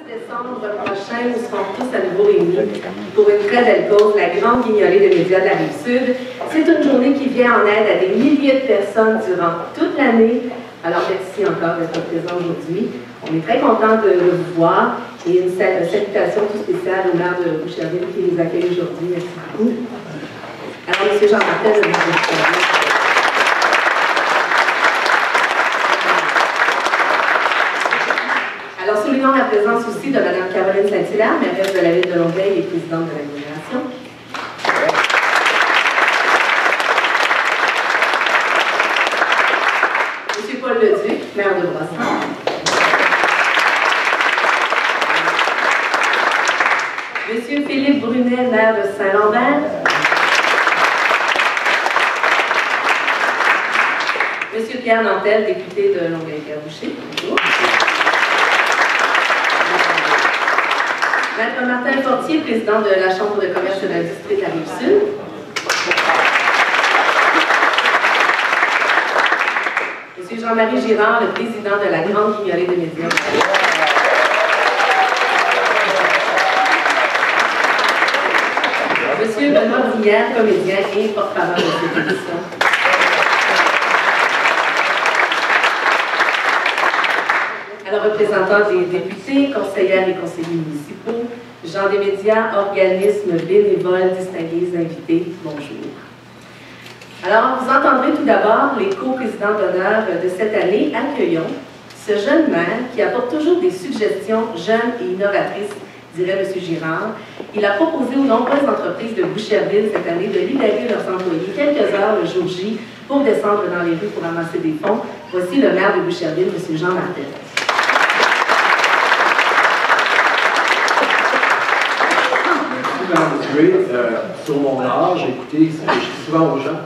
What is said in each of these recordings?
décembre prochain, nous serons tous à nouveau réunis pour une très belle cause, la grande guignolée des médias de la Rive-Sud. C'est une journée qui vient en aide à des milliers de personnes durant toute l'année. Alors merci encore d'être présents aujourd'hui. On est très contents de vous voir et une salutation tout spéciale au maire de Boucherville qui nous accueille aujourd'hui. Merci beaucoup. Alors, M. Jean Martel, de Boucherville. Alors, soulignons la présence aussi de Mme Caroline Saint-Hilaire, mairesse de la ville de Longueuil et présidente de l'agglomération. M. Paul Leduc, maire de Brossard. M. Philippe Brunet, maire de Saint-Lambert. M. Pierre Nantel, député de Longueuil-Cabouché. Bonjour. Maître Martin Fortier, président de la Chambre de commerce et d'industrie de la Rive-Sud. M. Jean-Marie Girard, le président de la grande guignolée des médias. M. Benoît Brière, comédien et porte-parole de cette émission. Alors, représentants des députés, conseillères et conseillers municipaux, gens des médias, organismes, bénévoles, distingués invités, bonjour. Alors, vous entendrez tout d'abord les co-présidents d'honneur de cette année. Accueillons ce jeune maire qui apporte toujours des suggestions jeunes et innovatrices, dirait M. Girard. Il a proposé aux nombreuses entreprises de Boucherville cette année de libérer leurs employés quelques heures le jour J pour descendre dans les rues pour ramasser des fonds. Voici le maire de Boucherville, M. Jean Martel. Sur mon âge, écoutez, je dis souvent aux gens,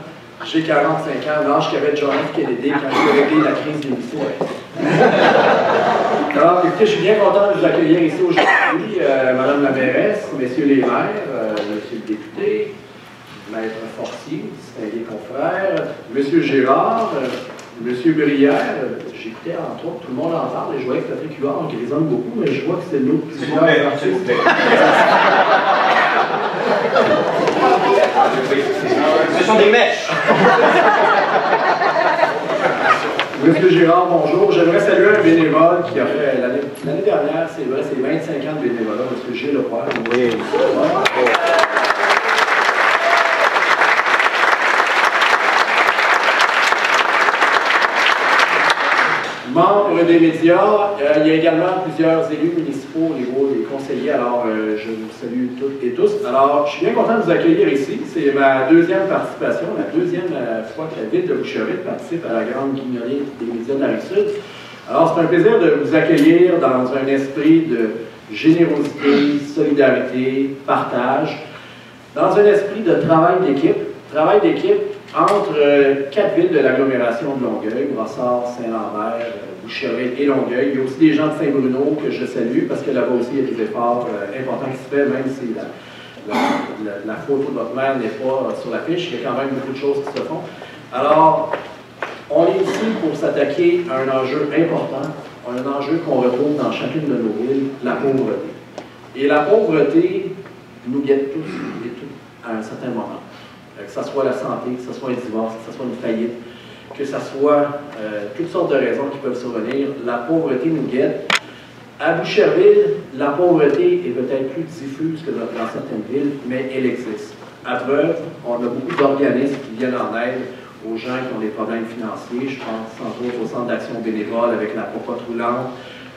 j'ai 45 ans, l'âge qu'avait John F. Kennedy quand j'ai réglé la crise des missiles. Alors, écoutez, je suis bien content de vous accueillir ici aujourd'hui, Madame la mairesse, Messieurs les maires, Monsieur le député, Maître Fortier, distingué confrère, Monsieur Gérard, Monsieur Brière, j'écoutais entre autres, tout le monde en parle, et je voyais que Patrick Huard en grisonne beaucoup, mais je vois que c'est l'autre qui Ce sont des mèches. Monsieur Gérard, bonjour. J'aimerais saluer un bénévole qui a fait l'année dernière, c'est vrai, c'est 25 ans de bénévolat, M. Gilles Leroy. Oui. Membre des médias, il y a également plusieurs élus municipaux au niveau des conseillers, alors je vous salue toutes et tous. Alors, je suis bien content de vous accueillir ici. C'est ma deuxième participation, la deuxième fois que la ville de Boucherville participe à la grande guignolée des médias de la Rive-Sud. Alors, c'est un plaisir de vous accueillir dans un esprit de générosité, solidarité, partage, dans un esprit de travail d'équipe entre 4 villes de l'agglomération de Longueuil, Brossard, Saint-Lambert, Boucherville et Longueuil. Il y a aussi des gens de Saint-Bruno que je salue parce que là-bas aussi il y a des efforts importants qui se font, même si la photo de votre mère n'est pas sur l'affiche, il y a quand même beaucoup de choses qui se font. Alors, on est ici pour s'attaquer à un enjeu important, un enjeu qu'on retrouve dans chacune de nos villes, la pauvreté. Et la pauvreté nous guette tous et toutes à un certain moment. Que ce soit la santé, que ce soit un divorce, que ce soit une faillite, que ce soit toutes sortes de raisons qui peuvent survenir, la pauvreté nous guette. À Boucherville, la pauvreté est peut-être plus diffuse que dans certaines villes, mais elle existe. À preuve, on a beaucoup d'organismes qui viennent en aide aux gens qui ont des problèmes financiers. Je pense entre autres au Centre d'action bénévole avec la popote roulante,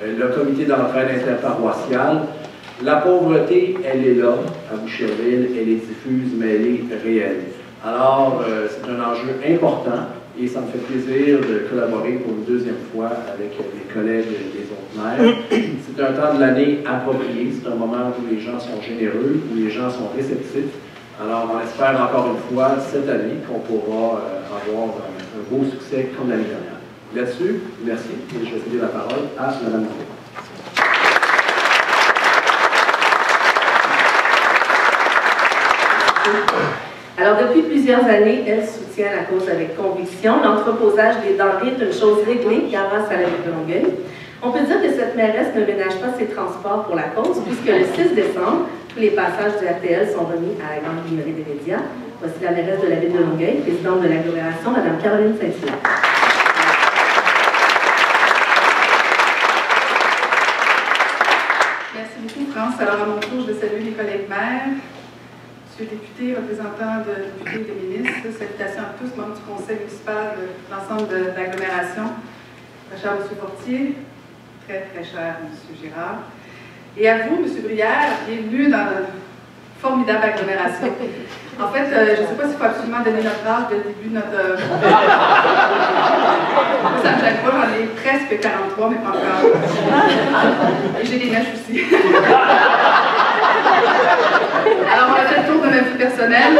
le comité d'entraide interparoissiale. La pauvreté, elle est là, à Boucherville, elle est diffuse, mais elle est réelle. Alors, c'est un enjeu important et ça me fait plaisir de collaborer pour une deuxième fois avec mes collègues des autres maires. C'est un temps de l'année approprié, c'est un moment où les gens sont généreux, où les gens sont réceptifs. Alors, on espère encore une fois, cette année, qu'on pourra avoir un beau succès comme l'année dernière. Là-dessus, merci et je vais céder la parole à Mme Marie. Alors, depuis plusieurs années, elle soutient la cause avec conviction. L'entreposage des denrées est une chose réglée grâce à la ville de Longueuil. On peut dire que cette mairesse ne ménage pas ses transports pour la cause, puisque le 6 décembre, tous les passages du RTL sont remis à la Grande Guignolerie des médias. Voici la mairesse de la ville de Longueuil, présidente de l'agglomération, Mme Caroline Saint-Hilaire. Merci beaucoup, France. Alors, à mon tour, je vais saluer les collègues maires, Monsieur le député, représentant de députés et de ministres. Salutations à tous, membres du conseil municipal de l'ensemble de l'agglomération. Très cher M. Fortier, très, très cher M. Girard. Et à vous, M. Brière, bienvenue dans notre formidable agglomération. En fait, je ne sais pas s'il faut absolument donner notre âge dès le début de notre... Ça me gêne pas, j'en ai presque 43, mais pas encore. Et j'ai des mèches aussi. Alors, on a fait le tour de ma vie personnelle.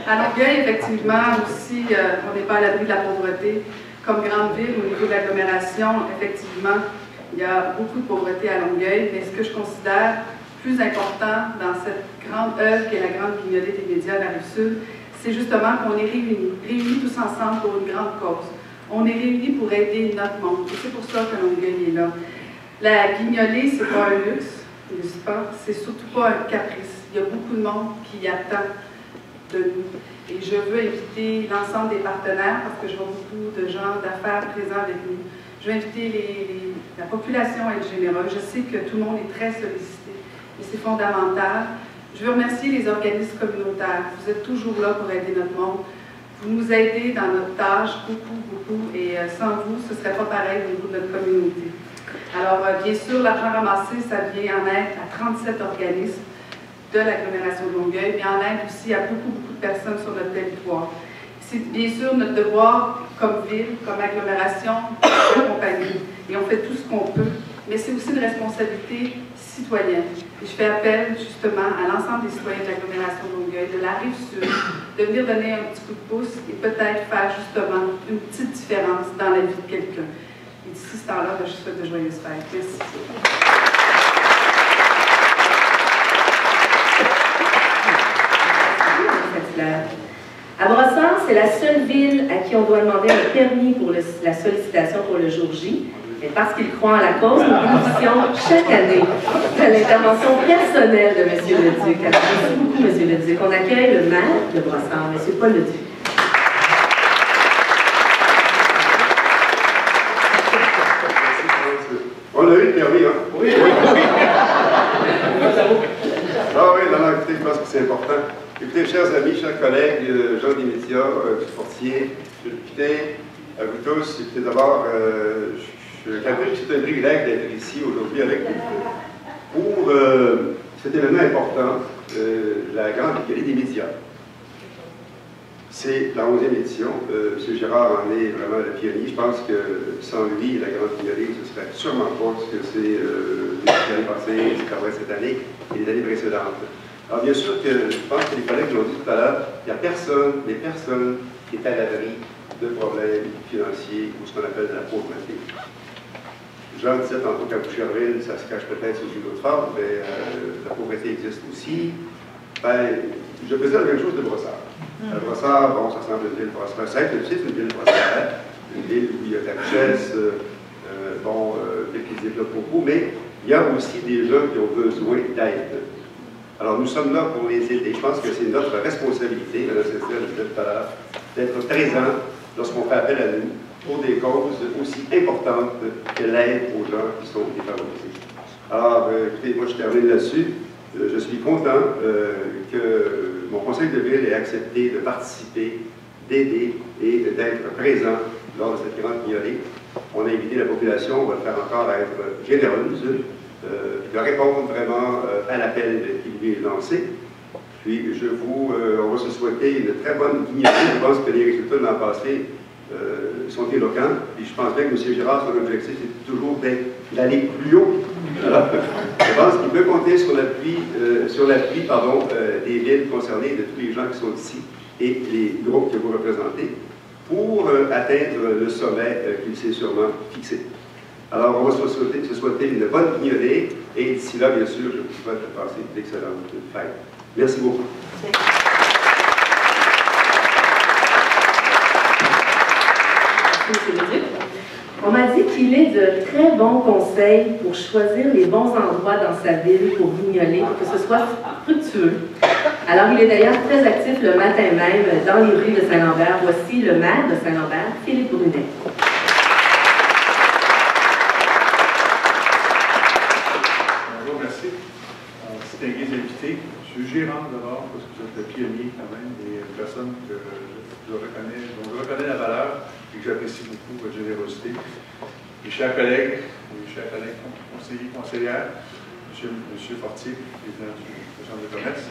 À Longueuil, effectivement, aussi, on n'est pas à l'abri de la pauvreté. Comme grande ville, au niveau de l'agglomération, effectivement, il y a beaucoup de pauvreté à Longueuil, mais ce que je considère plus important dans cette grande œuvre qu'est la Grande Guignolerie des médias de la Rive-Sud, c'est justement qu'on est réunis tous ensemble pour une grande cause. On est réunis pour aider notre monde, et c'est pour ça que Longueuil est là. La guignolée, c'est pas un luxe, n'est-ce pas? C'est surtout pas un caprice. Il y a beaucoup de monde qui attend de nous. Et je veux inviter l'ensemble des partenaires, parce que je vois beaucoup de gens d'affaires présents avec nous. Je veux inviter la population à être généreuse. Je sais que tout le monde est très sollicité, mais c'est fondamental. Je veux remercier les organismes communautaires. Vous êtes toujours là pour aider notre monde. Vous nous aidez dans notre tâche, beaucoup, beaucoup, et sans vous, ce ne serait pas pareil au niveau de notre communauté. Alors, bien sûr, l'argent ramassé, ça vient en aide à 37 organismes de l'agglomération de Longueuil, mais en aide aussi à beaucoup, beaucoup de personnes sur notre territoire. C'est bien sûr notre devoir, comme ville, comme agglomération, d'accompagner. Et on fait tout ce qu'on peut, mais c'est aussi une responsabilité citoyenne. Et je fais appel justement à l'ensemble des citoyens de l'agglomération de Longueuil, de la Rive-Sud, de venir donner un petit coup de pouce et peut-être faire justement une petite différence dans la vie de quelqu'un. Et d'ici ce temps-là, je souhaite de joyeuses fêtes. Merci. À Brossard, c'est la seule ville à qui on doit demander un permis pour la sollicitation pour le jour J. Et parce qu'ils croient en la cause, nous bénéficions chaque année de l'intervention personnelle de M. Leduc. Merci beaucoup, M. Leduc. On accueille le maire de Brossard, M. Paul Leduc. On a eu le permis, hein? Oui. Ah oui, non, écoutez, je pense que c'est important. Écoutez, chers amis, chers collègues, gens des médias, du Fortier, M. le député, à vous tous, écoutez, d'abord, c'est un privilège d'être ici aujourd'hui avec vous pour cet événement important, la Grande Guignolerie des médias. C'est la 11e édition. M. Girard en est vraiment le pionnier. Je pense que sans lui, la Grande Guignolerie, ce serait sûrement pas ce que c'est l'année passée, c'est après cette année et les années précédentes. Alors bien sûr que je pense que les collègues l'ont dit tout à l'heure, il n'y a personne qui est à l'abri de problèmes financiers ou ce qu'on appelle de la pauvreté. Jean disait tantôt qu'à Boucherville, ça se cache peut-être sous une autre forme, mais la pauvreté existe aussi. Ben, je faisais la même chose de Brossard. Brossard, bon, ça semble une ville prospère. C'est une ville prospère, une ville où il y a de la richesse, qui se développe beaucoup, mais il y a aussi des gens qui ont besoin d'aide. Alors, nous sommes là pour les aider. Je pense que c'est notre responsabilité, Mme Cécile le disait tout à l'heure, d'être présent lorsqu'on fait appel à nous pour des causes aussi importantes que l'aide aux gens qui sont défavorisés. Alors, écoutez, moi je termine là-dessus. Je suis content que mon conseil de ville ait accepté de participer, d'aider et d'être présent lors de cette grande guignolerie. On a invité la population, on va le faire encore à être généreuse, de répondre vraiment à l'appel qui lui est lancé. Puis, on va se souhaiter une très bonne guignolerie. Je pense que les résultats de l'an passé sont éloquents. Puis je pense bien que M. Girard, son objectif, c'est toujours d'aller plus haut. Alors, je pense qu'il peut compter sur l'appui des villes concernées, de tous les gens qui sont ici et les groupes que vous représentez, pour atteindre le sommet qu'il s'est sûrement fixé. Alors, on va se souhaiter une bonne guignolerie et d'ici là, bien sûr, je vous souhaite de passer d'excellentes fêtes. Merci beaucoup. M. Leduc. On m'a dit qu'il est de très bons conseils pour choisir les bons endroits dans sa ville pour vignoler, pour que ce soit fructueux. Alors, il est d'ailleurs très actif le matin même dans les rues de Saint-Lambert. Voici le maire de Saint-Lambert, Philippe Brunet. Bonjour, merci. Distingués invités, M. Gérard d'abord, parce que vous êtes le pionnier quand même, des personnes que je reconnais, dont je reconnais la valeur et que j'apprécie beaucoup votre générosité. Mes chers collègues conseillers, conseillères, M. Fortier, président de la Chambre de commerce.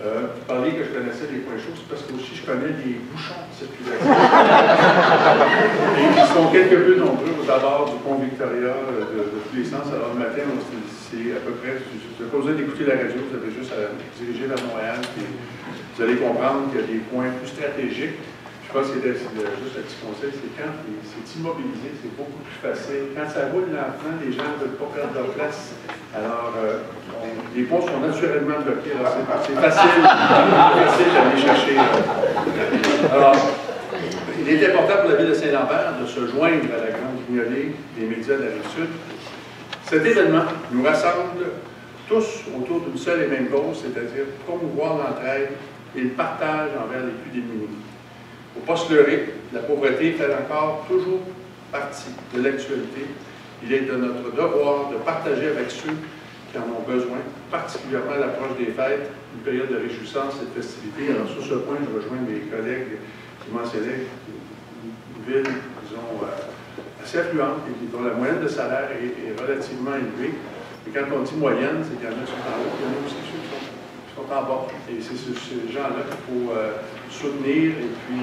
Vous parliez que je connaissais les points chauds, c'est parce que aussi je connais les bouchons de circulation. Et ils sont quelque peu nombreux aux abords du pont Victoria de tous les sens. Alors le matin, c'est à peu près, vous n'avez pas besoin d'écouter la radio, vous avez juste à diriger vers Montréal, puis vous allez comprendre qu'il y a des points plus stratégiques. Je pense que c'est juste un petit conseil, c'est quand c'est immobilisé, c'est beaucoup plus facile. Quand ça roule lentement, les gens ne veulent pas perdre leur place. Alors, les ponts sont naturellement bloqués. Alors, c'est facile d'aller chercher. Alors, il est important pour la ville de Saint-Lambert de se joindre à la grande vignolée des médias de la Rive-Sud. Cet événement nous rassemble tous autour d'une seule et même cause, c'est-à-dire promouvoir l'entraide et le partage envers les plus démunis. Il ne faut pas se leurrer, la pauvreté fait encore toujours partie de l'actualité. Il est de notre devoir de partager avec ceux qui en ont besoin, particulièrement à l'approche des fêtes, une période de réjouissance et de festivité. Alors sur ce point, je rejoins mes collègues qui mentionnaient une ville, disons, assez affluente et dont la moyenne de salaire est relativement élevée. Et quand on dit moyenne, c'est qu'il y en a qui sont en haut, il y en a aussi ceux qui sont en bas. Et c'est ces gens-là qu'il faut soutenir, et puis,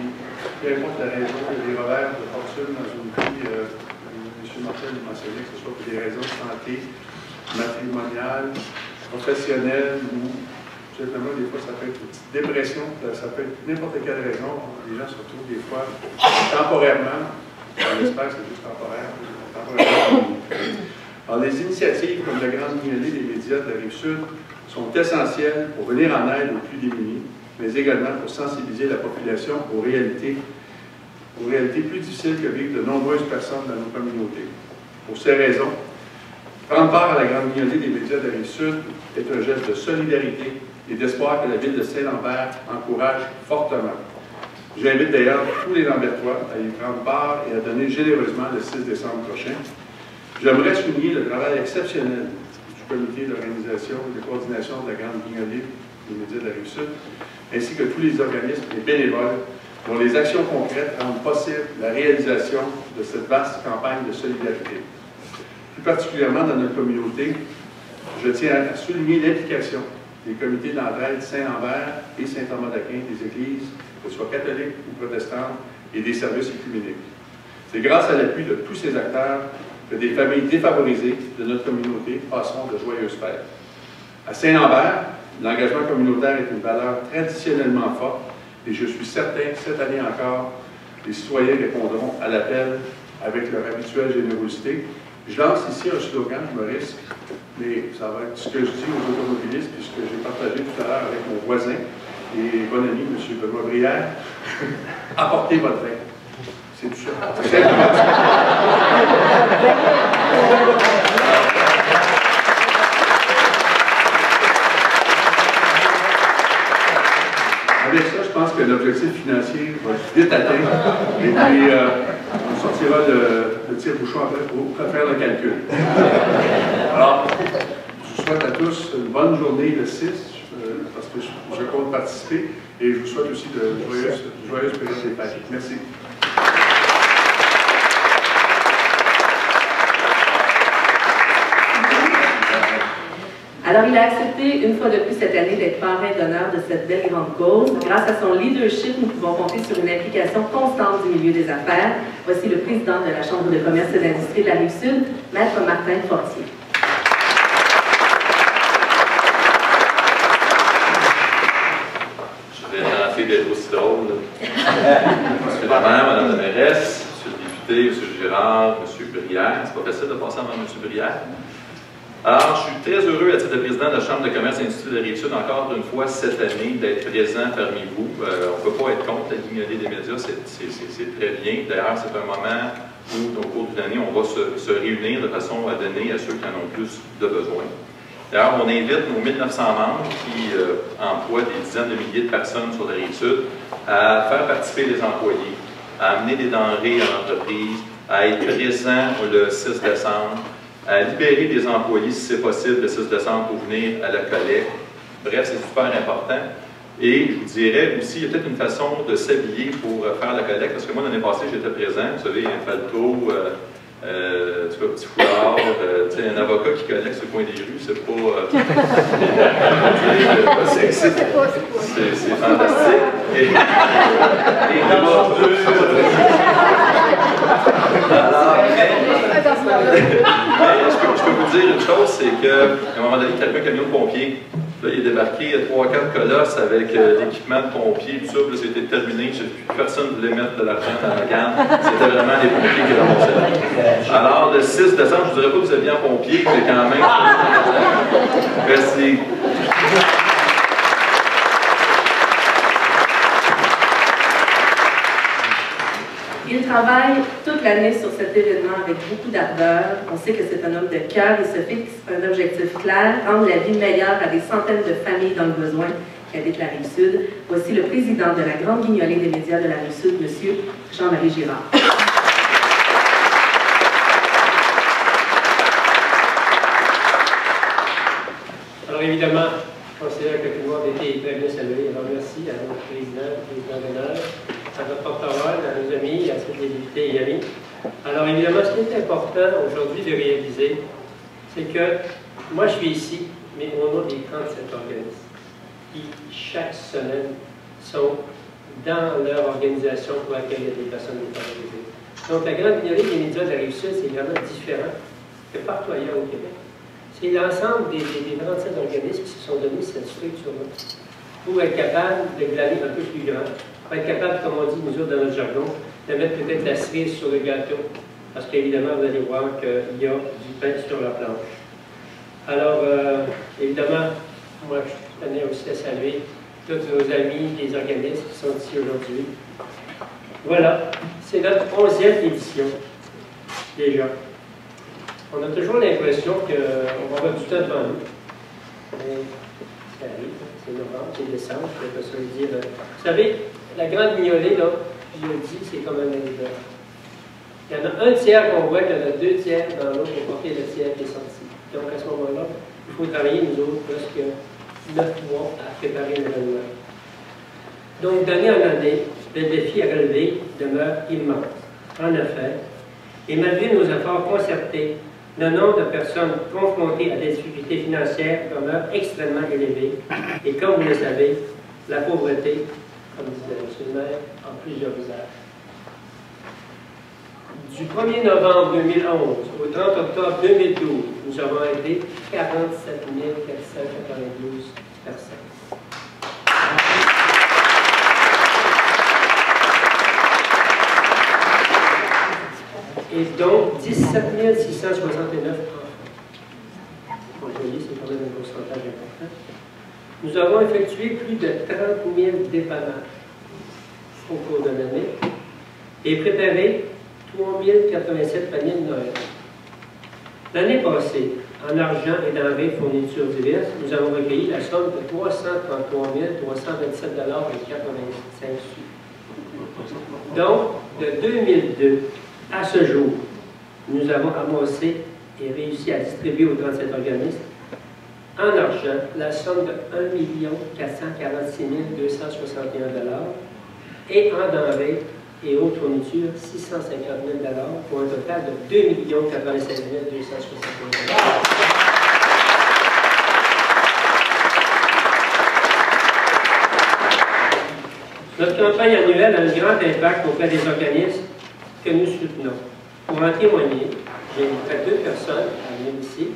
peu importe la raison, il y a des revers de fortune dans une vie, M. Martel mentionnait que ce soit pour des raisons de santé, matrimoniales, professionnelles, ou simplement, des fois, ça peut être une petite dépression, ça peut être n'importe quelle raison. Les gens se retrouvent des fois temporairement, on espère que c'est juste temporaire, Alors, les initiatives comme la grande vignolée des médias de la Rive-Sud sont essentielles pour venir en aide aux plus démunis, mais également pour sensibiliser la population aux réalités plus difficiles que vivent de nombreuses personnes dans nos communautés. Pour ces raisons, prendre part à la grande vignolée des médias de la Rive-Sud est un geste de solidarité et d'espoir que la ville de Saint-Lambert encourage fortement. J'invite d'ailleurs tous les Lambertois à y prendre part et à donner généreusement le 6 décembre prochain. J'aimerais souligner le travail exceptionnel du comité d'organisation et de coordination de la grande vignolée des médias de la Rive-Sud, ainsi que tous les organismes et bénévoles dont les actions concrètes rendent possible la réalisation de cette vaste campagne de solidarité. Plus particulièrement dans notre communauté, je tiens à souligner l'implication des comités d'entraide Saint-Lambert et Saint-Thomas-d'Aquin, des églises, que ce soit catholiques ou protestantes, et des services œcuméniques. C'est grâce à l'appui de tous ces acteurs que des familles défavorisées de notre communauté passeront de joyeuses fêtes. À Saint-Lambert, l'engagement communautaire est une valeur traditionnellement forte et je suis certain que cette année encore, les citoyens répondront à l'appel avec leur habituelle générosité. Je lance ici un slogan, je me risque, mais ça va être ce que je dis aux automobilistes puis ce que j'ai partagé tout à l'heure avec mon voisin et bon ami, M. Benoît Brière. Apportez votre vin. C'est tout ça. C'est simplement ça. Avec ça, je pense que l'objectif financier va vite atteint. Et puis, on sortira le tire-bouchon après pour faire le calcul. Alors, je vous souhaite à tous une bonne journée le 6, parce que je compte participer, et je vous souhaite aussi de joyeuses périodes des fêtes. Merci. Alors, il a accepté une fois de plus cette année d'être parrain d'honneur de cette belle grande cause. Grâce à son leadership, nous pouvons compter sur une implication constante du milieu des affaires. Voici le président de la Chambre de commerce et d'industrie de la Rive-Sud, Maître Martin Fortier. Je vais tenter d'être aussi drôle. Monsieur le maire, Madame la mairesse, Monsieur le député, Monsieur Gérard, Monsieur Brière. C'est pas facile de passer avant Monsieur Brière. Alors, je suis très heureux, à titre de président de la Chambre de commerce et d'industrie de la Rive-Sud, encore une fois cette année, d'être présent parmi vous. On ne peut pas être contre la guignolée des médias, c'est très bien. D'ailleurs, c'est un moment où, au cours de l'année, on va se réunir de façon à donner à ceux qui en ont plus de besoin. D'ailleurs, on invite nos 1900 membres qui emploient des dizaines de milliers de personnes sur la Rive-Sud à faire participer les employés, à amener des denrées à l'entreprise, à être présents le 6 décembre, à libérer des employés, si c'est possible, le 6 décembre pour venir à la collecte. Bref, c'est super important. Et je vous dirais aussi, il y a peut-être une façon de s'habiller pour faire la collecte, parce que moi, l'année passée, j'étais présent, vous savez, un palto, petit foulard, un avocat qui collecte sur le coin des rues, c'est pas... c'est fantastique. Je peux vous dire une chose, c'est qu'à un moment donné, quelqu'un camion de pompiers, là, il est débarqué 3-4 colosses avec l'équipement de pompiers, tout ça, là, c'était terminé, personne ne voulait mettre de l'argent dans la canne, c'était vraiment les pompiers qui ramassaient. Alors, le 6 décembre, je ne dirais pas que vous habillez en pompier, mais quand même, merci. Il travaille toute l'année sur cet événement avec beaucoup d'ardeur. On sait que c'est un homme de cœur et se fixe un objectif clair, rendre la vie meilleure à des centaines de familles dans le besoin qui habitent la Rive-Sud. Voici le président de la Grande Guignolée des médias de la Rive-Sud, M. Jean-Marie Girard. Alors évidemment, je considère que tout le monde a été très bien salué. Alors merci à notre président d'honneur, à notre porte-parole, à nos amis, à tous les députés et amis. Alors évidemment, ce qui est important aujourd'hui de réaliser, c'est que moi je suis ici, mais au nom des 37 organismes qui, chaque semaine, sont dans leur organisation pour accueillir des personnes défavorisées. Donc la Grande Guignolée des médias de la Rive-Sud, c'est vraiment différent que partout ailleurs au Québec. C'est l'ensemble des 37 organismes qui se sont donnés cette structure-là pour être capable de glaner un peu plus grand, pour être capable, comme on dit nous autres dans notre jargon, de mettre peut-être la cerise sur le gâteau, parce qu'évidemment, vous allez voir qu'il y a du pain sur la planche. Alors, évidemment, moi, je tenais aussi à saluer tous nos amis des organismes qui sont ici aujourd'hui. Voilà, c'est notre 11e édition, déjà. On a toujours l'impression qu'on va avoir du temps devant nous. Mais ça arrive, c'est novembre, c'est décembre, je ne vais pas se le dire. Vous savez, la Grande Guignolée, là, je le dis, c'est comme un évident. Il y en a un tiers qu'on voit, il y en a 2 tiers dans l'autre pour porter le tiers qui est sorti. Donc à ce moment-là, il faut travailler, nous autres, presque 9 mois à préparer l'événement. Donc d'année en année, le défi à relever demeure immense. En effet, et malgré nos efforts concertés, le nombre de personnes confrontées à des difficultés financières demeure extrêmement élevé. Et comme vous le savez, la pauvreté, comme disait M. le maire, a plusieurs visages. Du 1er novembre 2011 au 30 octobre 2012, nous avons aidé 47 492 personnes. Et donc 17 669 enfants. Vous voyez, c'est quand même un pourcentage important. Nous avons effectué plus de 30 000 dépannages au cours de l'année et préparé 3 087 paniers de Noël. L'année passée, en argent et denrées fournitures diverses, nous avons recueilli la somme de 333 327 $ et 85 sous. Donc, de 2002 à ce jour, nous avons amassé et réussi à distribuer aux 37 organismes en argent la somme de 1 446 261 $ et en denrées et autres fournitures 650 000 $ pour un total de 2 096 261 $. Notre campagne annuelle a un grand impact auprès des organismes que nous soutenons. Pour en témoigner, j'ai invité 2 personnes à venir ici,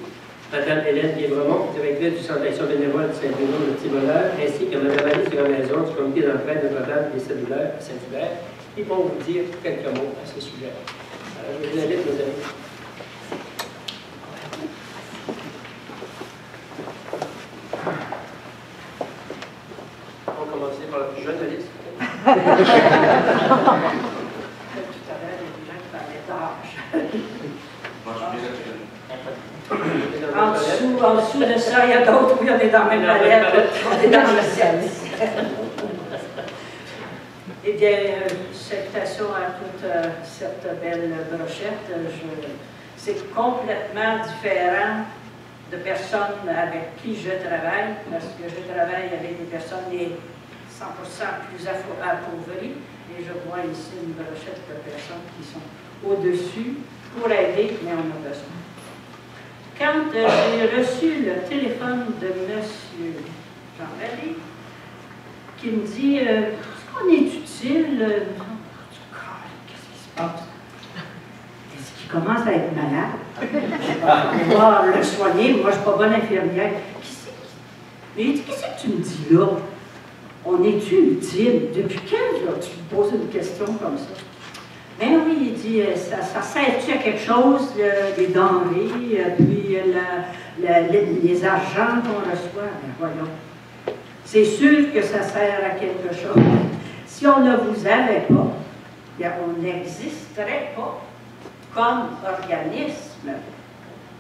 Mme Hélène Guévremont, directrice du Centre d'action bénévole de Saint-Bruno le Petit-Bonheur, ainsi que Mme Alice Gramaison du comité d'entraide Notre-Dame des Cellulaires à Saint-Hubert, qui vont vous dire quelques mots à ce sujet. Alors, je vous invite, mes amis. il y a des gens qui parlaient d'âge. En dessous de ça, il y a d'autres, oui, on est dans la même palette, on est dans le service. Eh bien, salutations à toute cette belle brochette. C'est complètement différent de personnes avec qui je travaille, parce que je travaille avec des personnes 100% plus appauvries, et je vois ici une brochette de personnes qui sont au-dessus pour aider, mais on a besoin. Quand j'ai reçu le téléphone de M. Jean-Marie, qui me dit est-ce qu'on est utile? Qu'est-ce qui se passe? Est-ce qu'il commence à être malade? Je vais pouvoir le soigner. Moi, je ne suis pas bonne infirmière. Mais il dit qu'est-ce que tu me dis là? On est-tu utile? Depuis quand tu me poses une question comme ça? Ben oui, il dit, ça sert-tu à quelque chose, les denrées, puis les argents qu'on reçoit? Ben voyons. C'est sûr que ça sert à quelque chose. Si on ne vous avait pas, bien, on n'existerait pas comme organisme.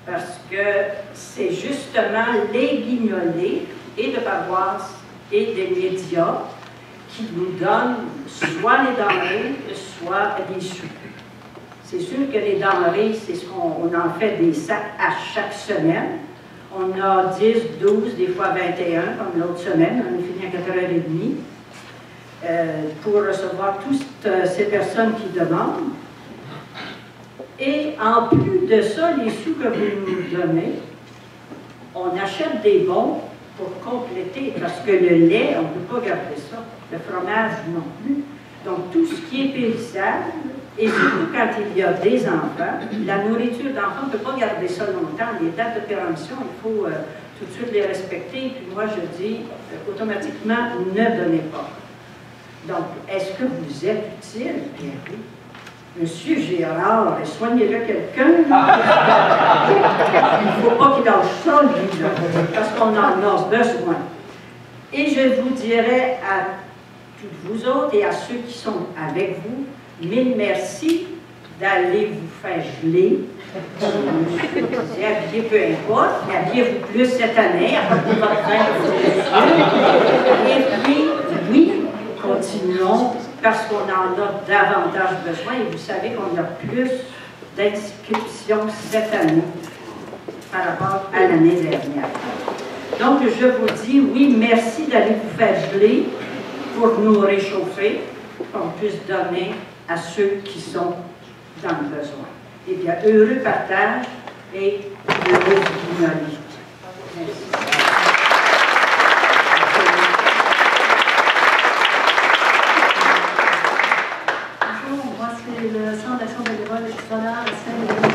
Parce que c'est justement les guignolés et de paroisses et des médias qui nous donnent soit les denrées, soit des sous. C'est sûr que les denrées, c'est ce qu'on en fait des sacs à chaque semaine. On a 10, 12, des fois 21, comme l'autre semaine. On est fini à 4h30 pour recevoir toutes ces personnes qui demandent. Et en plus de ça, les sous que vous nous donnez, on achète des bons pour compléter, parce que le lait, on ne peut pas garder ça. Le fromage non plus. Donc, tout ce qui est périssable, et surtout quand il y a des enfants, la nourriture d'enfants, on ne peut pas garder ça longtemps. Les dates de péremption, il faut tout de suite les respecter. Puis moi, je dis, automatiquement, ne donnez pas. Donc, est-ce que vous êtes utile? Bien oui. Monsieur Gérard, soignez-le quelqu'un. Il ne faut pas qu'il lâche ça, lui, là, parce qu'on en a besoin. Et je vous dirais à toutes vous autres et à ceux qui sont avec vous, mille merci d'aller vous faire geler. Habillez peu importe, habillez-vous plus cette année, apportez votre vin. Et puis, oui, continuons, parce qu'on en a davantage besoin, et vous savez qu'on a plus d'inscriptions cette année par rapport à l'année dernière. Donc, je vous dis, oui, merci d'aller vous faire geler pour nous réchauffer, qu'on puisse donner à ceux qui sont dans le besoin. Eh bien, heureux partage et heureux guignolée. Merci. Bonjour, moi c'est le Centre d'action bénévole extraordinaire à Saint-Bruno.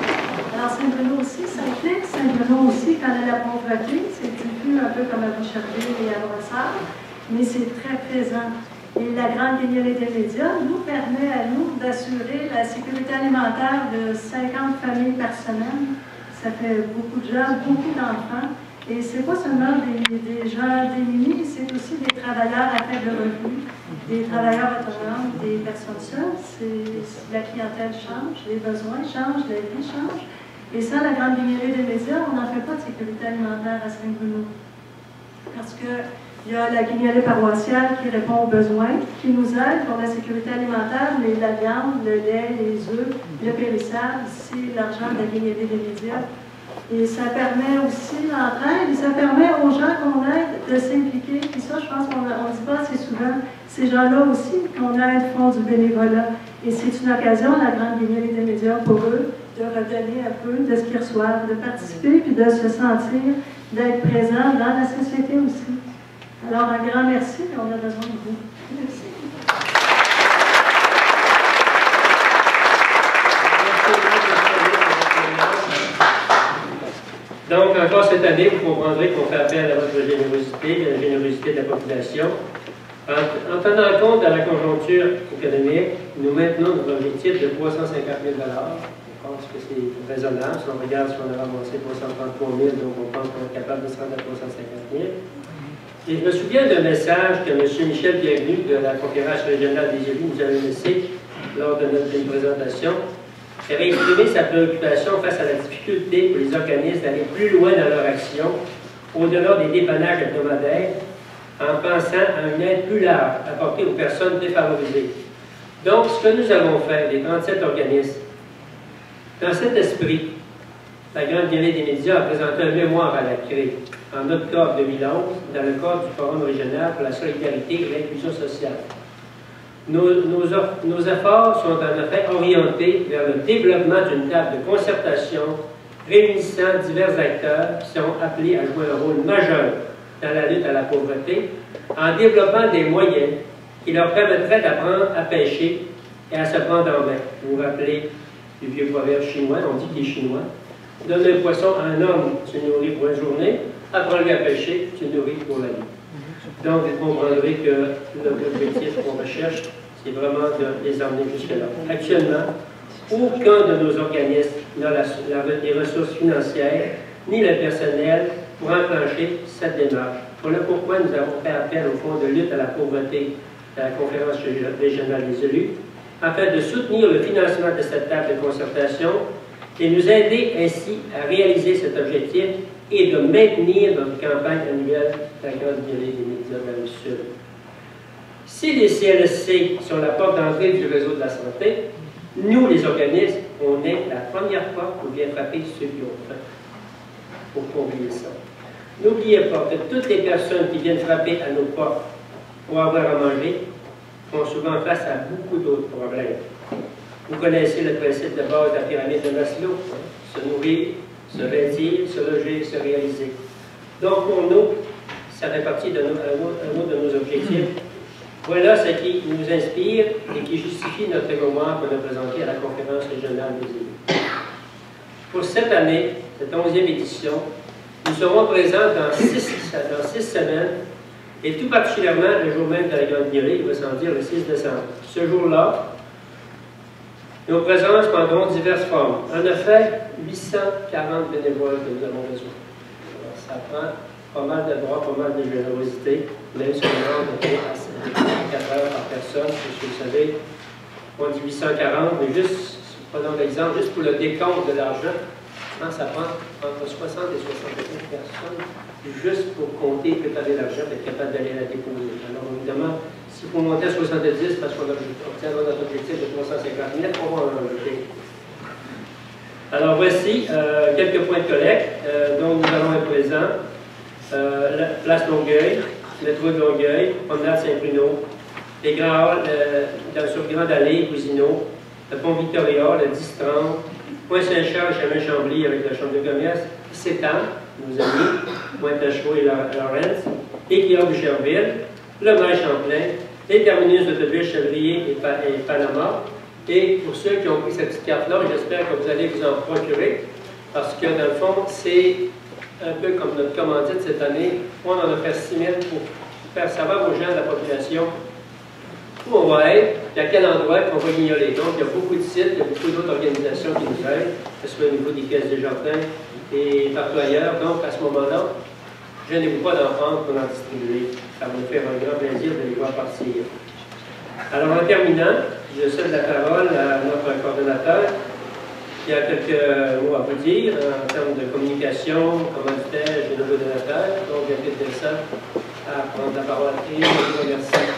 Alors Saint-Bruno aussi, ça implique Saint-Bruno aussi quand il y a la pauvreté, c'est diffus un peu comme à Boucherville et à Brossard, mais c'est très présent. Et la grande guignolée des médias nous permet à nous d'assurer la sécurité alimentaire de 50 familles par semaine. Ça fait beaucoup de gens, beaucoup d'enfants. Et ce n'est pas seulement des gens démunis, c'est aussi des travailleurs à faible revenu, des travailleurs autonomes, des personnes seules. La clientèle change, les besoins changent, la vie change. Et sans la grande guignolée des médias, on n'en fait pas de sécurité alimentaire à Saint-Bruno. Parce que il y a la guignolée paroissiale qui répond aux besoins, qui nous aide pour la sécurité alimentaire, mais la viande, le lait, les œufs, le périssable, c'est l'argent de la guignolée des médias. Et ça permet aussi l'entraide, et ça permet aux gens qu'on aide de s'impliquer. Et ça, je pense qu'on ne dit pas assez souvent. Ces gens-là aussi qu'on aide font du bénévolat. Et c'est une occasion, la grande guignolée des médias, pour eux, de redonner un peu de ce qu'ils reçoivent, de participer, puis de se sentir, d'être présent dans la société aussi. Alors, un grand merci, et on a besoin de vous. Merci. Donc, encore cette année, vous comprendrez qu'on fait appel à votre générosité, à la générosité de la population. En tenant compte de la conjoncture économique, nous maintenons notre objectif de 350 000 $. Je pense que c'est raisonnable. Si on regarde, si on a ramassé 333 000, donc on pense qu'on est capable de se rendre à 350 000. Et je me souviens d'un message que M. Michel Bienvenu de la conférence régionale des élus nous avait laissé lors de notre présentation, qui avait exprimé sa préoccupation face à la difficulté pour les organismes d'aller plus loin dans leur action, au-delà des dépannages hebdomadaires, en pensant à une aide plus large apportée aux personnes défavorisées. Donc, ce que nous avons fait, les 37 organismes, dans cet esprit, la Grande Guinée des médias a présenté un mémoire à la CRE en octobre 2011 dans le cadre du Forum régional pour la solidarité et l'inclusion sociale. Nos efforts sont en effet orientés vers le développement d'une table de concertation réunissant divers acteurs qui sont appelés à jouer un rôle majeur dans la lutte à la pauvreté en développant des moyens qui leur permettraient d'apprendre à pêcher et à se prendre en main. Vous vous rappelez du vieux proverbe chinois, on dit qu'il est chinois. Donne un poisson à un homme, tu le nourris pour une journée, apprends-lui à pêcher, tu le nourris pour la vie. Donc, vous comprendrez que l'objectif qu'on recherche, c'est vraiment de les emmener jusque-là. Actuellement, aucun de nos organismes n'a les ressources financières ni le personnel pour enclencher cette démarche. Voilà pourquoi nous avons fait appel au Fonds de lutte à la pauvreté de la conférence régionale des élus, afin de soutenir le financement de cette table de concertation et nous aider ainsi à réaliser cet objectif et de maintenir notre campagne annuelle de la Grande Guinée des médias de la Sud. Si les CLSC sont la porte d'entrée du réseau de la santé, nous, les organismes, on est la première porte pour bien frapper ceux qui ont faim. Pour oublier ça. N'oubliez pas que toutes les personnes qui viennent frapper à nos portes pour avoir à manger font souvent face à beaucoup d'autres problèmes. Vous connaissez le principe de base de la pyramide de Maslow, hein? Se nourrir, se vêtir, se loger, se réaliser. Donc pour nous, ça fait partie d'un autre de nos objectifs. Voilà ce qui nous inspire et qui justifie notre mémoire qu'on a présenté à la conférence régionale des élus. Pour cette année, cette 11e édition, nous serons présents dans 6 semaines, et tout particulièrement le jour même de la Grande Guinée, il va s'en dire le 6 décembre. Ce jour-là, nos présences prendront diverses formes. En effet, 840 bénévoles que nous avons besoin. Alors, ça prend pas mal de droits, pas mal de générosité, même si on rentre à 4 heures par personne, parce que vous savez, on dit 840, mais juste, prenons l'exemple, juste pour le décompte de l'argent, ça prend entre 60 et 75 personnes juste pour compter, préparer l'argent, être capable d'aller la déposer. Alors évidemment, s'il faut monter à 70 parce qu'on obtiendra notre objectif de 350 000, on va en rajouter. Alors voici quelques points de collecte dont nous allons être présents. Place Longueuil, métro de Longueuil, promenade Saint-Bruno, les grands halls sur Grande Allée, Cousineau, le pont Victoria, le 10-30, Pointe-Saint-Charles, Chemin-Chambly avec la Chambre de commerce, Sétan, nos amis, Pointe-à-Chaux et Lawrence, et Guillaume-Gerville, le maire Champlain, les terminus d'autobus Chevrier et Panama. Et pour ceux qui ont pris cette petite carte-là, j'espère que vous allez vous en procurer, parce que dans le fond, c'est un peu comme notre commandite cette année. On en a fait 6 000 pour faire savoir aux gens de la population où on va être, et à quel endroit on va ignorer. Donc, il y a beaucoup de sites, il y a beaucoup d'autres organisations qui nous aident, que ce soit au niveau des caisses des jardins et partout ailleurs. Donc, à ce moment-là, gênez-vous pas d'en prendre pour en distribuer. Ça va nous faire un grand plaisir de les voir partir. Alors, en terminant, je cède la parole à notre coordonnateur qui a quelques mots à vous dire en termes de communication, commanditaire et de nos donateurs. Donc, j'invite Vincent à prendre la parole et je vous remercie.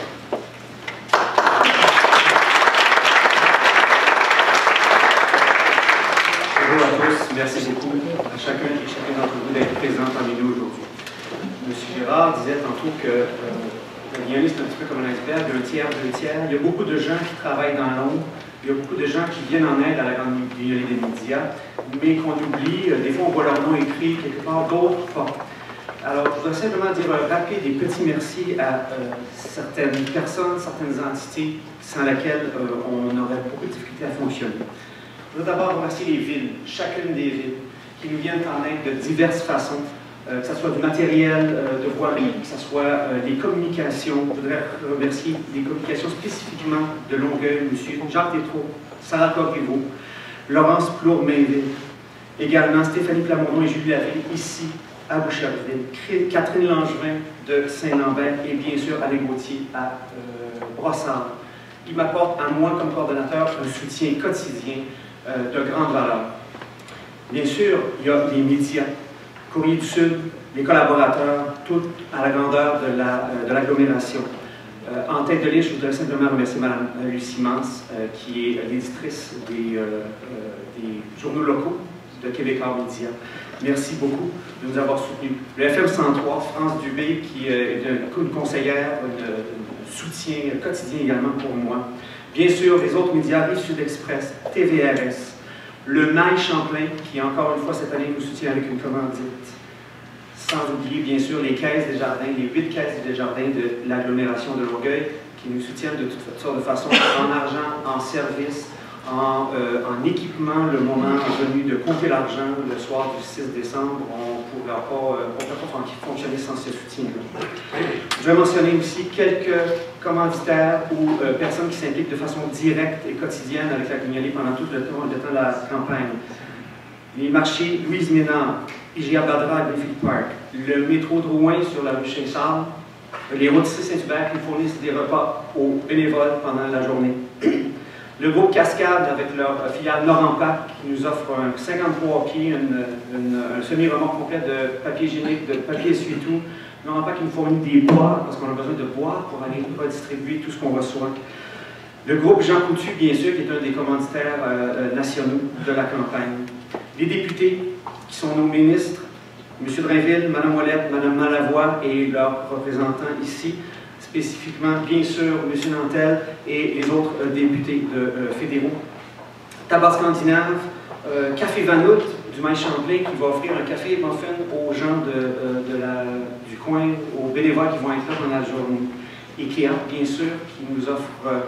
Bonjour à tous, merci beaucoup à chacun et chacun d'entre vous d'être présent parmi nous aujourd'hui. M. Gérard disait tantôt que la Guinée, c'est un petit peu comme un iceberg, un tiers, deux tiers. Il y a beaucoup de gens qui travaillent dans l'ombre, il y a beaucoup de gens qui viennent en aide à la Grande Guinée des médias, mais qu'on oublie. Des fois, on voit leur nom écrit quelque part, d'autres pas. Alors, je voudrais simplement dire rappeler des petits merci à certaines personnes, certaines entités sans lesquelles on aurait beaucoup de difficultés à fonctionner. Je voudrais d'abord remercier les villes, chacune des villes, qui nous viennent en aide de diverses façons, que ce soit du matériel de voirie, que ce soit des communications. Je voudrais remercier les communications spécifiquement de Longueuil, M. Jacques Tétrault, Sarah Corriveau, Laurence Plour-Mainville, également Stéphanie Plamondon et Julie Laville, ici à Boucherville, Catherine Langevin de Saint-Lambert et bien sûr Alain Gauthier à Brossard. Ils m'apportent à moi comme coordonnateur un soutien quotidien de grande valeur. Bien sûr, il y a les médias, Courrier du Sud, les collaborateurs, tout à la grandeur de l'agglomération. En tête de liste, je voudrais simplement remercier Mme Lucie Mance, qui est l'éditrice des journaux locaux de Québécois Média. Merci beaucoup de nous avoir soutenus. Le FM 103, France Dubé, qui est une conseillère, un soutien quotidien également pour moi. Bien sûr, les autres médias, Rive-Sud Express, TVRS, le Nail Champlain, qui encore une fois cette année nous soutient avec une commandite. Sans oublier bien sûr les caisses des jardins, les 8 caisses des jardins de l'agglomération de Longueuil, qui nous soutiennent de toutes sortes de façons, en argent, en service, en équipement, le moment venu de compter l'argent le soir du 6 décembre, on ne pourrait pas fonctionner sans ce soutien-là. Je vais mentionner aussi quelques commanditaires ou personnes qui s'impliquent de façon directe et quotidienne avec la Guignolée pendant tout le temps de la campagne. Les marchés Louise Ménard, IGA Badra à Greenfield Park, le métro Drouin sur la rue Saint-Charles, les rôtisseries Saint-Hubert qui fournissent des repas aux bénévoles pendant la journée. Le groupe Cascade, avec leur filiale Norampac, qui nous offre un 53 pieds, un semi-remorque complet de papier hygiénique, de papier essuie-tout. Norampac qui nous fournit des bois, parce qu'on a besoin de bois pour aller redistribuer tout ce qu'on reçoit. Le groupe Jean Coutu, bien sûr, qui est un des commanditaires nationaux de la campagne. Les députés, qui sont nos ministres, M. Drainville, Mme Ouellette, Mme Malavoie et leurs représentants ici, spécifiquement, bien sûr, M. Nantel et les autres députés fédéraux. Tabac Scandinave, Café Vanout du Maïs Champlain qui va offrir un café et muffin aux gens du coin, aux bénévoles qui vont être là pendant la journée. IKEA, bien sûr, qui nous offre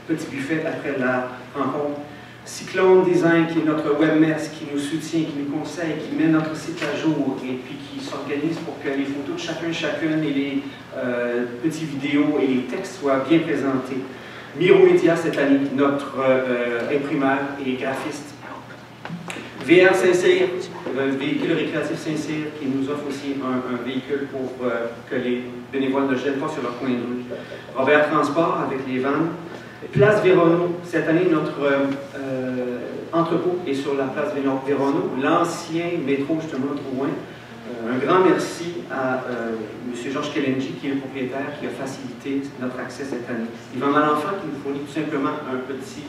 petit buffet après la rencontre. Cyclone Design, qui est notre webmestre, qui nous soutient, qui nous conseille, qui met notre site à jour et puis qui s'organise pour que les photos de chacune et les petites vidéos et les textes soient bien présentés. Miro Média cette année, notre imprimeur et graphiste. VR Saint-Cyr, le véhicule récréatif Saint-Cyr, qui nous offre aussi un véhicule pour que les bénévoles ne gênent pas sur leur coin de rue. Robert Transport avec les vannes. Place Véronneau, cette année, notre entrepôt est sur la place Véronneau, l'ancien métro, justement, Drouin. Un grand merci à M. Georges Kelenji, qui est le propriétaire, qui a facilité notre accès cette année. Yvan Malenfant, qui nous fournit tout simplement un petit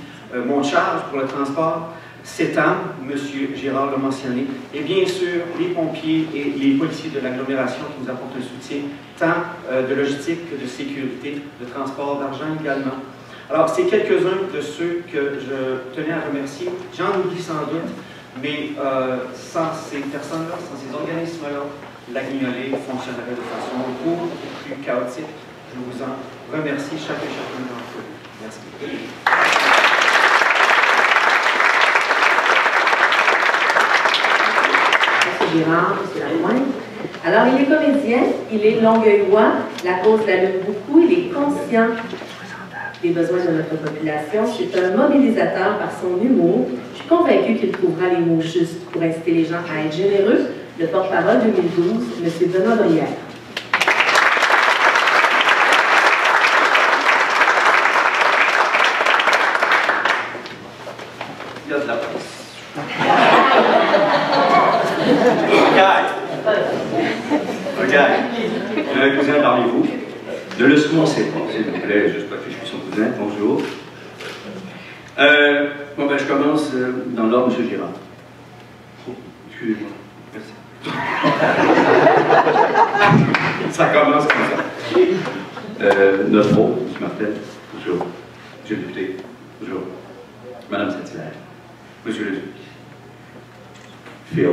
monte-charge pour le transport. CETAM, M. Gérard l'a mentionné. Et bien sûr, les pompiers et les policiers de l'agglomération qui nous apportent un soutien, tant de logistique que de sécurité, de transport, d'argent également. Alors, c'est quelques-uns de ceux que je tenais à remercier. J'en oublie sans doute, mais sans ces personnes-là, sans ces organismes-là, la Guignolée fonctionnerait de façon beaucoup plus chaotique. Je vous en remercie chacun et chacun d'entre eux. Merci. Merci Gérard, M. Lamoine. Alors, il est comédien, il est longueuillois, la cause l'allume beaucoup, il est conscient des besoins de notre population. C'est un mobilisateur par son humour. Je suis convaincue qu'il trouvera les mots justes pour inciter les gens à être généreux. Le porte-parole 2012, M. Benoît Brière. Il y a de la presse. Regarde, un cousin parmi vous. Ne le commencez pas, s'il vous plaît, je crois que je suis son cousin. Bonjour. Bon, ben, je commence dans l'ordre, M. Girard. Oh, excusez-moi. Merci. Ça commence comme ça. Notre hôte, M. Martel. Bonjour. Monsieur le député. Bonjour. Madame Saint-Hilaire. Monsieur le duc. Phil.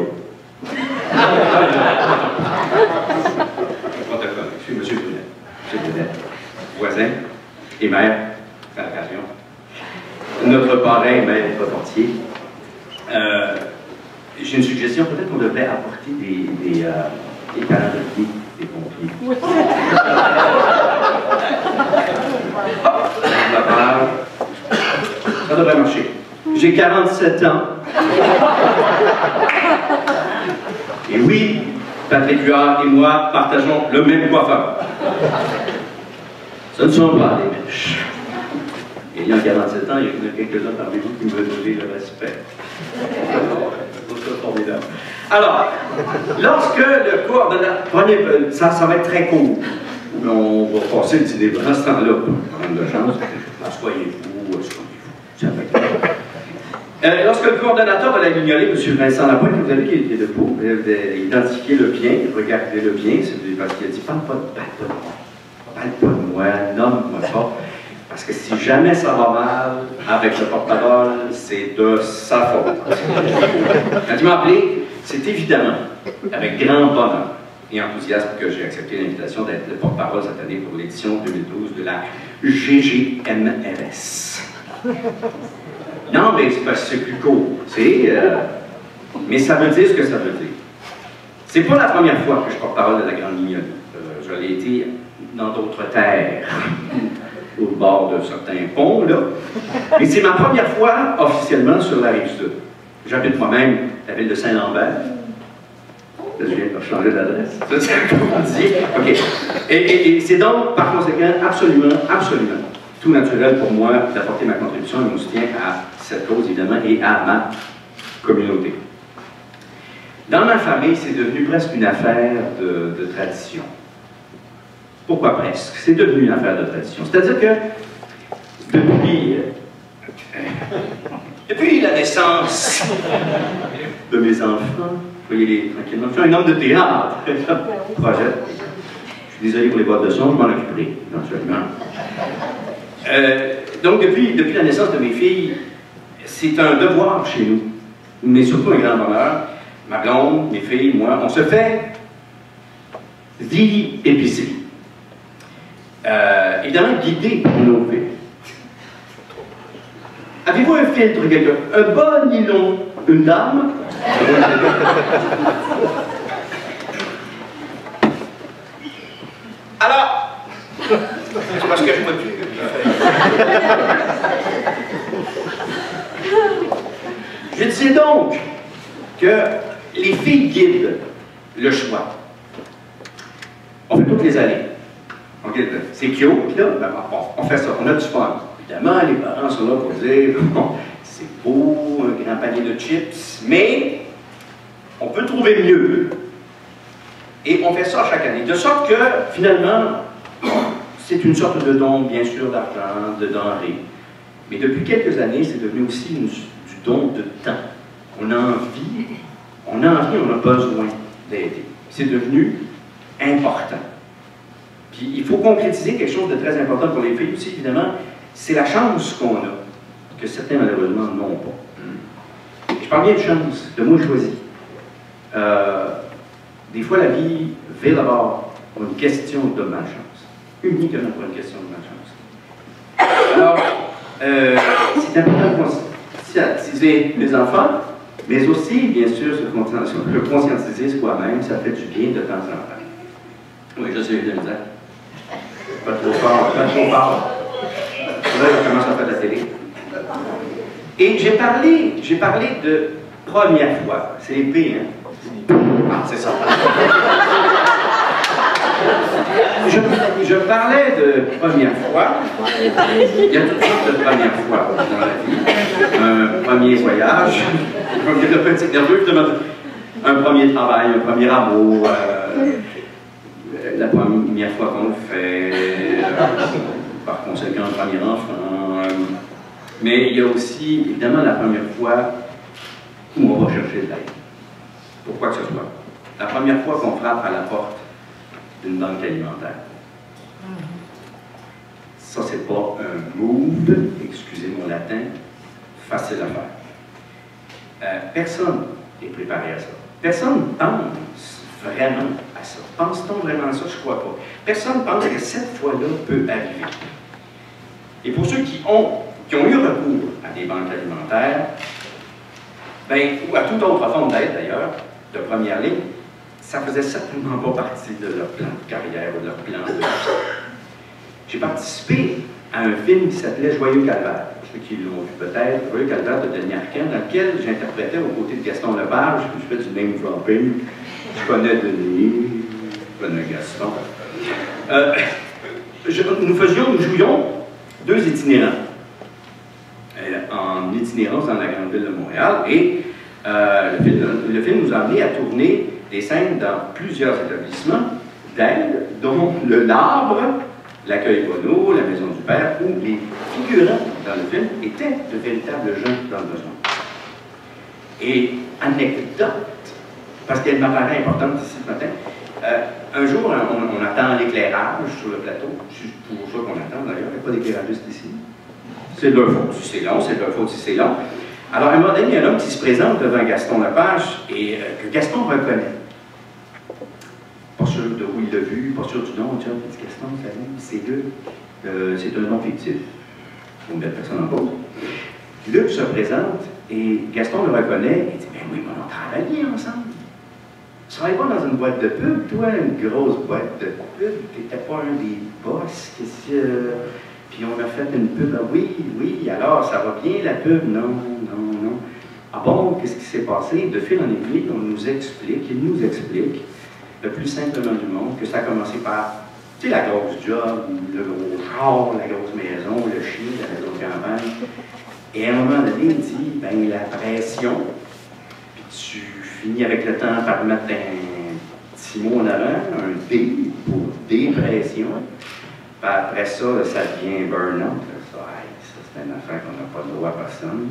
Protocole. Je suis Monsieur Brunet. Monsieur Brunet. Voisin et maire, à l'occasion. Notre parrain, maître portier. J'ai une suggestion, peut-être qu'on devrait apporter des calendriers des pompiers. Ça devrait marcher. J'ai 47 ans. Et oui, Patrick Huard et moi partageons le même coiffeur. Ce ne sont pas des mèches. Et en 47 ans, il y en a quelques-uns parmi vous qui me donnaient le respect. C'est formidable. Alors, lorsque le coordonnateur... Ça va être très court. On va passer le dîner pendant ce temps-là. Prendre de chance. Soyez-vous. Ça va être... lorsque le coordonnateur va la guignoler, M. Vincent Lapointe, vous avez vu qu'il était debout, vous avez identifié le bien, regardez le bien, parce qu'il a dit, parle pas de moi, nomme-moi pas. Parce que si jamais ça va mal avec le porte-parole, c'est de sa faute. Quand il m'a appelé, c'est évidemment avec grand bonheur et enthousiasme que j'ai accepté l'invitation d'être le porte-parole cette année pour l'édition 2012 de la GGMRS. Non, mais c'est parce que c'est plus court. Mais ça veut dire ce que ça veut dire. C'est pas la première fois que je porte-parole de la Grande Guignolée. Je l'ai été dans d'autres terres. Au bord de certains ponts, là. Mais c'est ma première fois officiellement sur la Rive-Sud. J'habite moi-même la ville de Saint-Lambert. Là, je viens de changer d'adresse. C'est ça qu'on dit. OK. Et c'est donc, par conséquent, absolument tout naturel pour moi d'apporter ma contribution et mon soutien à cette cause, évidemment, et à ma communauté. Dans ma famille, c'est devenu presque une affaire de tradition. Pourquoi presque? C'est devenu une affaire de tradition. C'est-à-dire que depuis la naissance de mes enfants, voyez-les tranquillement, je suis un homme de théâtre, projet. Je suis désolé pour les boîtes de son, je m'en occuperai éventuellement. Donc depuis la naissance de mes filles, c'est un devoir chez nous, mais surtout un grand bonheur. Ma blonde, mes filles, moi, on se fait vie épicerie. Évidemment guidé par nos vies. Avez-vous un filtre, quelqu'un? Un bon nylon, une dame? Alors, c'est parce que je me tue. Je disais donc que les filles guident le choix. On fait toutes les années. C'est cute, là, ben, on fait ça, on a du fun. Évidemment, les parents sont là pour dire, bon, c'est beau, un grand panier de chips, mais on peut trouver mieux. Et on fait ça chaque année. De sorte que, finalement, c'est une sorte de don, bien sûr, d'argent, de denrées. Mais depuis quelques années, c'est devenu aussi du don de temps. On a envie, on a besoin d'aider. C'est devenu important. Puis il faut concrétiser quelque chose de très important pour les filles aussi, évidemment, c'est la chance qu'on a, que certains malheureusement n'ont pas. Je parle bien de chance, de mot choisi. Des fois, la vie vire d'abord pour une question de malchance. Uniquement pour une question de malchance. Alors, c'est important de conscientiser les enfants, mais aussi, bien sûr, le conscientiser soi-même, ça fait du bien de temps en temps. Oui, je sais, je le disais. Pas trop fort, pas trop fort. Là, je commence à faire de la télé. Et j'ai parlé de première fois. C'est les P, hein? Ah, c'est ça. Je parlais de première fois. Il y a toutes sortes de premières fois dans la vie. Un premier voyage, le petit nerveux, un premier travail, un premier amour, la première fois qu'on le fait, par conséquent, un premier enfant. Mais il y a aussi, évidemment, la première fois où on va chercher de l'aide. Pour quoi que ce soit. La première fois qu'on frappe à la porte d'une banque alimentaire. Ça, c'est pas un move, excusez mon latin, facile à faire. Personne n'est préparé à ça. Personne pense vraiment à ça. Pense-t-on vraiment à ça? Je ne crois pas. Personne pense que cette fois-là peut arriver. Et pour ceux qui ont eu recours à des banques alimentaires, ou à toute autre forme d'aide d'ailleurs, de première ligne, ça ne faisait certainement pas partie de leur plan de carrière ou de leur plan de vie. J'ai participé à un film qui s'appelait Joyeux Calvaire. Ceux qui l'ont vu peut-être, Joyeux Calvaire de Denis Arcand, dans lequel j'interprétais aux côtés de Gaston Lepage, je fais du name dropping, Je connais Denis, je connais Gaston. Nous jouions deux itinérants. En itinérance dans la grande ville de Montréal. Et le film nous a amené à tourner des scènes dans plusieurs établissements d'aide, dont le Labre, l'accueil Bonneau, la Maison du Père, où les figurants dans le film étaient de véritables gens dans le besoin. Et anecdote, parce qu'elle m'apparaît importante ici ce matin, un jour, on attend l'éclairage sur le plateau. C'est pour ça qu'on attend d'ailleurs, il n'y a pas d'éclairagiste ici. C'est de leur faute si c'est long, c'est de leur faute si c'est long. Alors, à un moment donné, il y a un homme qui se présente devant Gaston Lepage et que Gaston reconnaît. Pas sûr de où il l'a vu, pas sûr du nom. Tiens, il dit Gaston, c'est Luc. C'est un nom fictif. Il faut mettre personne en pause. Luc se présente et Gaston le reconnaît et dit ben oui, mais on travaillait ensemble. Tu ne travailles pas dans une boîte de pub, toi, une grosse boîte de pub, tu n'étais pas un des boss, puis on a fait une pub, ah oui, oui, alors ça va bien la pub, non, non, non. Ah bon, qu'est-ce qui s'est passé? De fil en aiguille, il nous explique, le plus simplement du monde, que ça a commencé par, tu sais, la grosse job, le gros char, la grosse maison, le chien, la maison de campagne. Et à un moment donné, il dit, ben la pression, puis tu finis avec le temps par mettre un petit mot en avant, un D pour dépression. Puis après ça, ça devient burn-out. Ça, c'est une affaire qu'on n'a pas le droit à personne.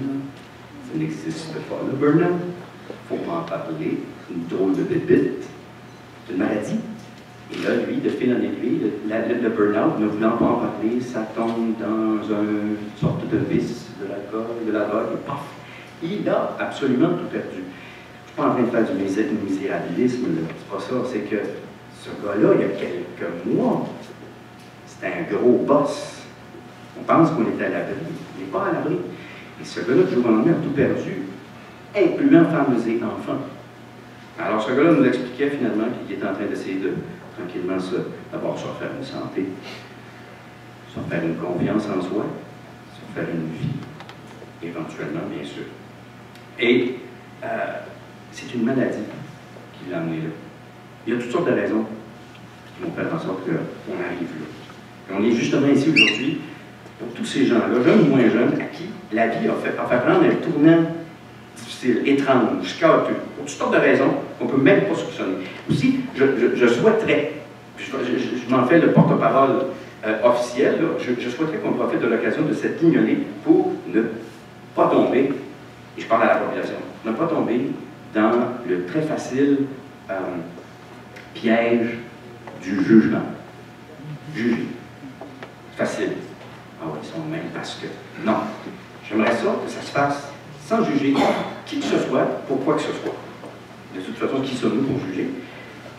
Ça n'existe pas, le burn-out. Il faut en parler. C'est une drôle de bébite. C'est une maladie. Et là, lui, de fil en aiguille, le burn-out, ne voulant pas en parler, ça tombe dans une sorte de vice de l'alcool, de la drogue, et paf! Il a absolument tout perdu. Je ne suis pas en train de faire du misérabilisme, c'est pas ça. C'est que ce gars-là, il y a quelques mois, c'était un gros boss. On pense qu'on était à l'abri. Il n'est pas à l'abri. Et ce gars-là, du jour au lendemain, a tout perdu, incluant femmes et enfants. Alors, ce gars-là nous expliquait finalement qu'il était en train d'essayer de tranquillement d'abord se refaire une santé, se refaire une confiance en soi, se refaire une vie, éventuellement, bien sûr. Et c'est une maladie qui l'a amené là. Il y a toutes sortes de raisons qui vont faire en sorte qu'on arrive là. Et on est justement ici aujourd'hui pour tous ces gens-là, jeunes ou moins jeunes, à qui la vie a fait prendre un tournant difficile, étrange, chaotique, pour toutes sortes de raisons qu'on ne peut même pas soupçonner. Aussi, je souhaiterais, je m'en fais le porte-parole officiel, là, je souhaiterais qu'on profite de l'occasion de cette guignolée pour ne pas tomber, et je parle à la population, ne pas tomber dans le très facile piège du jugement. Juger. Facile. Ah oui, ils sont même parce que. Non. J'aimerais ça que ça se fasse sans juger qui que ce soit, pour quoi que ce soit. De toute façon, qui sommes-nous pour juger?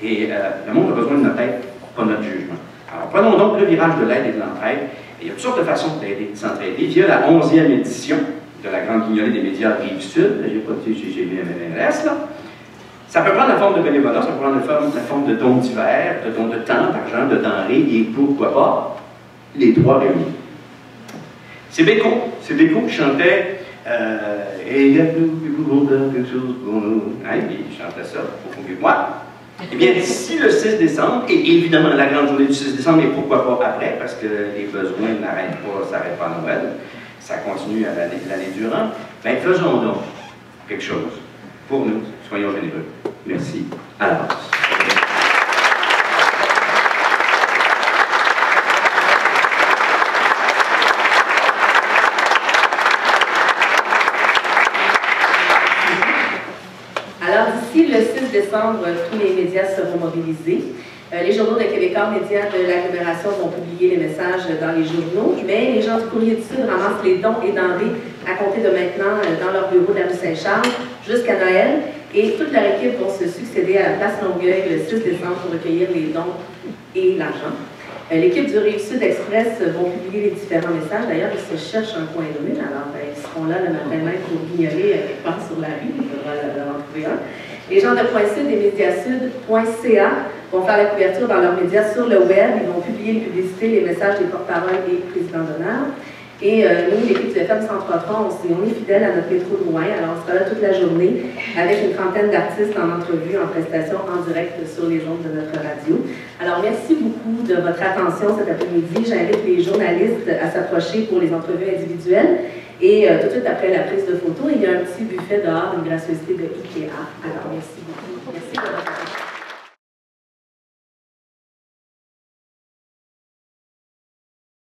Et le monde a besoin de notre aide, pas notre jugement. Alors, prenons donc le virage de l'aide et de l'entraide. Et il y a toutes sortes de façons d'aider, de s'entraider. Via la 11e édition de la Grande Guignolée des médias Rive-Sud, j'ai pas dit j'ai mis MMRS, là. Ça peut prendre la forme de bénévolat, ça peut prendre la forme de dons divers, de dons de temps, d'argent, de denrées, et pourquoi pas, les trois réunis. C'est Béco qui chantait et il y a quelque chose pour nous. Il chantait ça, beaucoup mieux que moi. Eh bien, d'ici le 6 décembre, et évidemment la grande journée du 6 décembre, et pourquoi pas après, parce que les besoins n'arrêtent pas, ça n'arrête pas à Noël, ça continue à l'année durant, bien faisons donc quelque chose pour nous, soyons généreux. Merci. À l'avance. Alors, d'ici le 6 décembre, tous les médias seront mobilisés. Les journaux de Québécois médias de l'agglomération vont publier les messages dans les journaux, mais les gens du Courrier du Sud ramassent les dons et denrées à compter de maintenant dans leur bureau de la rue Saint-Charles jusqu'à Noël. Et toute leur équipe vont se succéder à la place Longueuil le 6 décembre pour recueillir les dons et l'argent. L'équipe du Rive-Sud Express vont publier les différents messages. D'ailleurs, ils se cherchent un coin de rue. Alors, ils seront là le matin même pour guignoler quelque part sur la rue. Il faudra en trouver un. Les gens de Point Sud et Médiasud.ca vont faire la couverture dans leurs médias sur le web. Ils vont publier les publicités, les messages des porte-paroles et présidents d'honneur. Et nous, l'équipe du FM 103.3, on est fidèle à notre métro de Rouen. Alors, on sera là toute la journée avec une trentaine d'artistes en entrevue, en prestation, en direct sur les ondes de notre radio. Alors, merci beaucoup de votre attention cet après-midi. J'invite les journalistes à s'approcher pour les entrevues individuelles. Et tout de suite après la prise de photo, il y a un petit buffet dehors, une gracieuseté de IKEA. Alors, merci beaucoup.